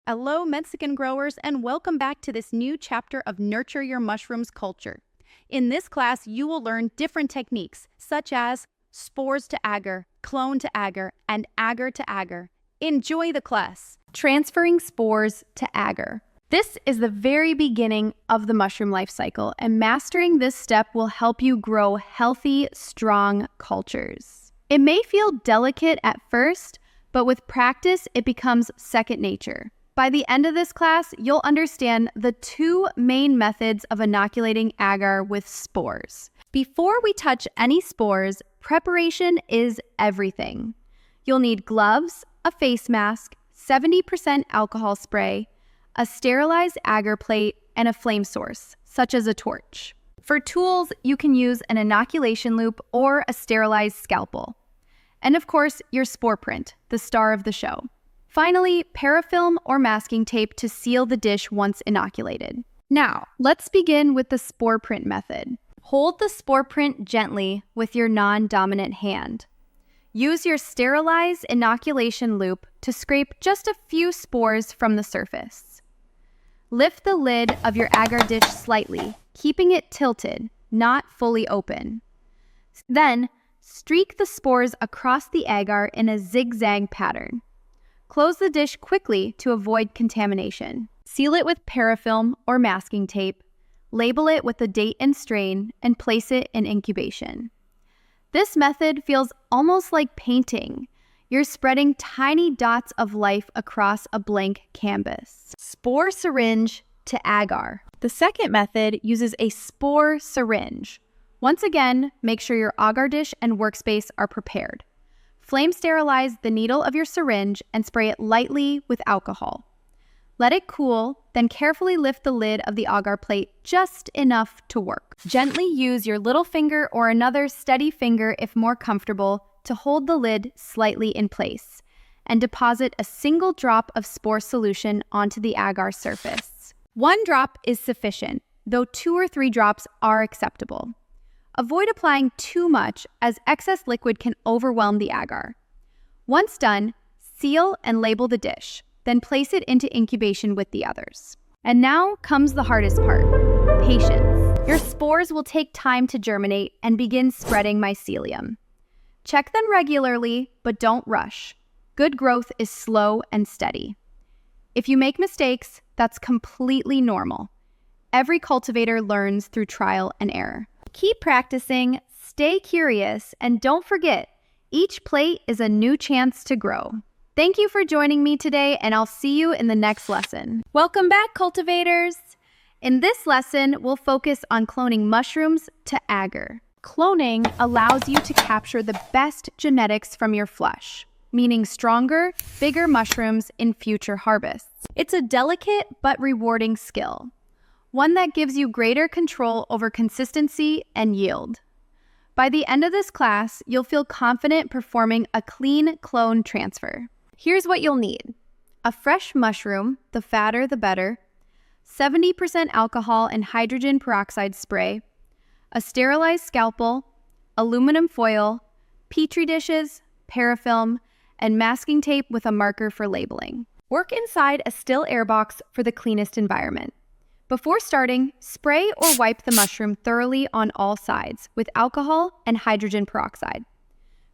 Hello, Mexican growers, and welcome back to this new chapter of Nurture Your Mushrooms culture. In this class, you will learn different techniques, such as spores to agar, clone to agar, and agar to agar. Enjoy the class. Transferring spores to agar. This is the very beginning of the mushroom life cycle, and mastering this step will help you grow healthy, strong cultures. It may feel delicate at first, but with practice, it becomes second nature. By the end of this class, you'll understand the two main methods of inoculating agar with spores. Before we touch any spores, preparation is everything. You'll need gloves, a face mask, 70% alcohol spray, a sterilized agar plate, and a flame source, such as a torch. For tools, you can use an inoculation loop or a sterilized scalpel. And of course, your spore print, the star of the show. Finally, parafilm or masking tape to seal the dish once inoculated. Now, let's begin with the spore print method. Hold the spore print gently with your non-dominant hand. Use your sterilized inoculation loop to scrape just a few spores from the surface. Lift the lid of your agar dish slightly, keeping it tilted, not fully open. Then, streak the spores across the agar in a zigzag pattern. Close the dish quickly to avoid contamination. Seal it with parafilm or masking tape, label it with the date and strain, and place it in incubation. This method feels almost like painting. You're spreading tiny dots of life across a blank canvas. Spore syringe to agar. The second method uses a spore syringe. Once again, make sure your agar dish and workspace are prepared. Flame sterilize the needle of your syringe and spray it lightly with alcohol. Let it cool, then carefully lift the lid of the agar plate just enough to work. Gently use your little finger or another steady finger if more comfortable to hold the lid slightly in place and deposit a single drop of spore solution onto the agar surface. 1 drop is sufficient, though 2 or 3 drops are acceptable. Avoid applying too much as excess liquid can overwhelm the agar. Once done, seal and label the dish, then place it into incubation with the others. And now comes the hardest part, patience. Your spores will take time to germinate and begin spreading mycelium. Check them regularly, but don't rush. Good growth is slow and steady. If you make mistakes, that's completely normal. Every cultivator learns through trial and error. Keep practicing, stay curious, and don't forget, each plate is a new chance to grow. Thank you for joining me today, and I'll see you in the next lesson. Welcome back, cultivators! In this lesson, we'll focus on cloning mushrooms to agar. Cloning allows you to capture the best genetics from your flush, meaning stronger, bigger mushrooms in future harvests. It's a delicate but rewarding skill, one that gives you greater control over consistency and yield. By the end of this class, you'll feel confident performing a clean clone transfer. Here's what you'll need: a fresh mushroom, the fatter the better, 70% alcohol and hydrogen peroxide spray, a sterilized scalpel, aluminum foil, petri dishes, parafilm, and masking tape with a marker for labeling. Work inside a still air box for the cleanest environment. Before starting, spray or wipe the mushroom thoroughly on all sides with alcohol and hydrogen peroxide.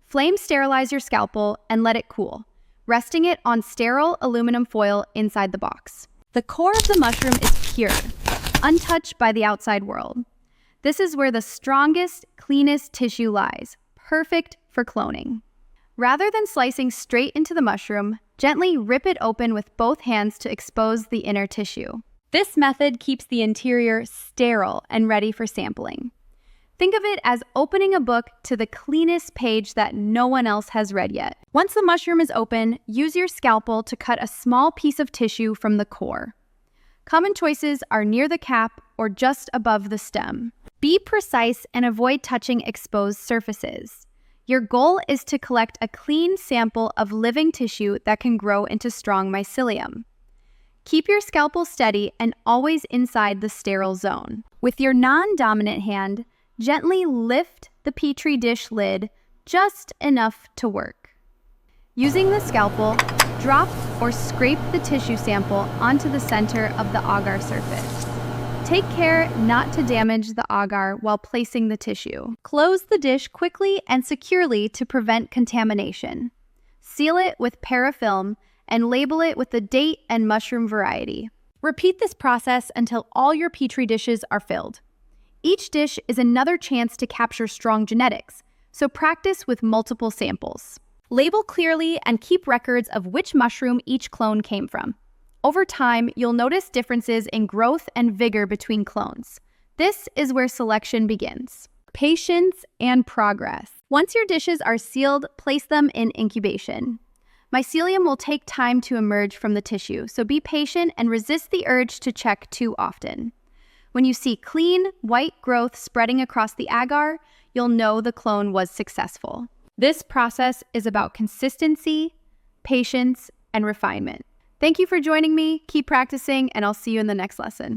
Flame sterilize your scalpel and let it cool, resting it on sterile aluminum foil inside the box. The core of the mushroom is pure, untouched by the outside world. This is where the strongest, cleanest tissue lies, perfect for cloning. Rather than slicing straight into the mushroom, gently rip it open with both hands to expose the inner tissue. This method keeps the interior sterile and ready for sampling. Think of it as opening a book to the cleanest page that no one else has read yet. Once the mushroom is open, use your scalpel to cut a small piece of tissue from the core. Common choices are near the cap or just above the stem. Be precise and avoid touching exposed surfaces. Your goal is to collect a clean sample of living tissue that can grow into strong mycelium. Keep your scalpel steady and always inside the sterile zone. With your non-dominant hand, gently lift the petri dish lid just enough to work. Using the scalpel, drop or scrape the tissue sample onto the center of the agar surface. Take care not to damage the agar while placing the tissue. Close the dish quickly and securely to prevent contamination. Seal it with parafilm and label it with the date and mushroom variety. Repeat this process until all your Petri dishes are filled. Each dish is another chance to capture strong genetics, so practice with multiple samples. Label clearly and keep records of which mushroom each clone came from. Over time, you'll notice differences in growth and vigor between clones. This is where selection begins. Patience and progress. Once your dishes are sealed, place them in incubation. Mycelium will take time to emerge from the tissue, so be patient and resist the urge to check too often. When you see clean, white growth spreading across the agar, you'll know the clone was successful. This process is about consistency, patience, and refinement. Thank you for joining me. Keep practicing, and I'll see you in the next lesson.